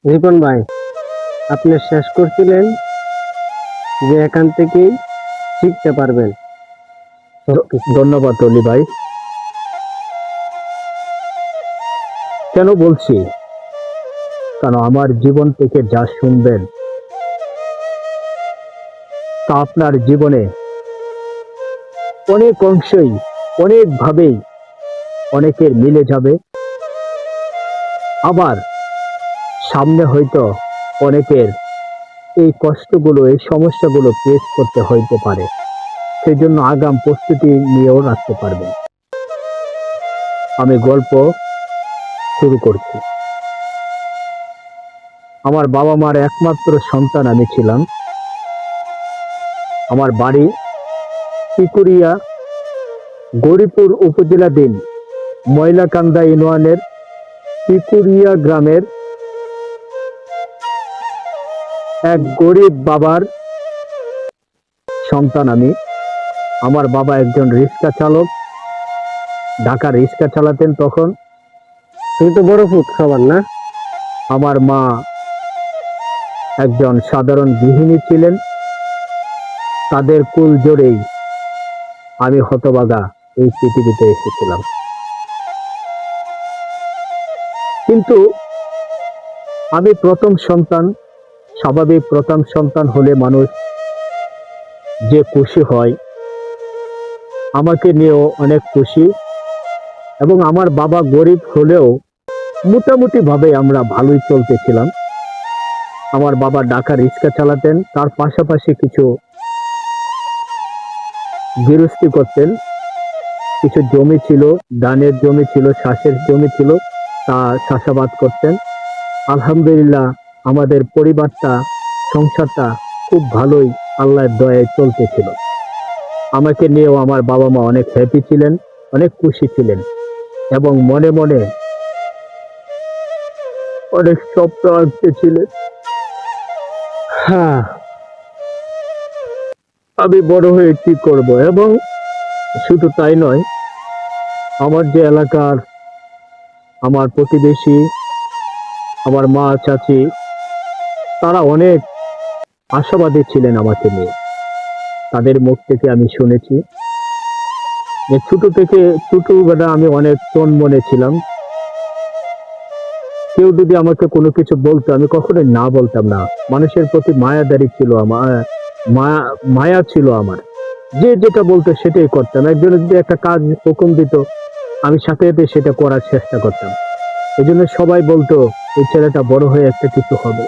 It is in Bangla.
রিপন ভাই, আপনি শেষ করছিলেন যে এখান থেকেই শিখতে পারবেন সবকিছু। ধন্যবাদ অলি ভাই। কেন বলছি, কারণ আমার জীবন থেকে যা শুনবেন তা আপনার জীবনে অনেক অংশই অনেকভাবেই অনেকের মিলে যাবে। আবার সামনে হয়তো অনেকের এই কষ্টগুলো এই সমস্যাগুলো ফেস করতে হইতে পারে, সেই জন্য আগাম প্রস্তুতি নিয়েও রাখতে পারবেন। আমি গল্প শুরু করছি। আমার বাবা মার একমাত্র সন্তান আমি ছিলাম। আমার বাড়ি টিকুরিয়া, গৌরীপুর উপজেলাধীন ময়লাকান্দা ইউনিয়নের টিকুরিয়া গ্রামের এক গরিব বাবার সন্তান আমি। আমার বাবা একজন রিক্সা চালক, ঢাকার রিক্সা চালাতেন তখন। তুমি তো বড় ফুট সবার না? আমার মা একজন সাধারণ গৃহিণী ছিলেন। তাদের কুল জোরেই আমি হতভাগা এই পৃথিবীতে এসেছিলাম। কিন্তু আমি প্রথম সন্তান। স্বাভাবিক প্রথম সন্তান হলে মানুষ যে খুশি হয়, আমাকে নিয়েও অনেক খুশি। এবং আমার বাবা গরিব হলেও মোটামুটি ভাবে আমরা ভালোই চলতেছিলাম। আমার বাবা ঢাকা রিক্সা চালাতেন, তার পাশাপাশি কিছু গৃহস্থী করতেন। কিছু জমি ছিল, ধানের জমি ছিল, চাষের জমি ছিল, তা চাষাবাদ করতেন। আলহামদুলিল্লাহ আমাদের পরিবারটা, সংসারটা খুব ভালোই আল্লাহর দয়ায় চলতেছিল। আমাকে নিয়েও আমার বাবা মা অনেক হ্যাপি ছিলেন, অনেক খুশি ছিলেন এবং মনে মনে অনেক স্বপ্ন আঁকতেছিলেন। হ্যাঁ, আমি বড় হয়ে কি করব। এবং শুধু তাই নয়, আমার যে এলাকার আমার প্রতিবেশী, আমার মা চাচি, তারা অনেক আশাবাদী ছিলেন আমাকে নিয়ে। তাদের মুখ থেকে আমি শুনেছি যে ছোটবেলা আমি অনেক মনে ছিলাম। কেউ যদি আমাকে কোনো কিছু বলতো আমি কখনোই না বলতাম না। মানুষের প্রতি মায়াদারি ছিল আমার, মায়া ছিল আমার। যে যেটা বলতো সেটাই করতাম। একজন যদি একটা কাজ হুকুম দিত, আমি সাথে সাথে সেটা করার চেষ্টা করতাম। এই জন্য সবাই বলতো এই ছেলেটা বড় হয়ে একটা কিছু হবে।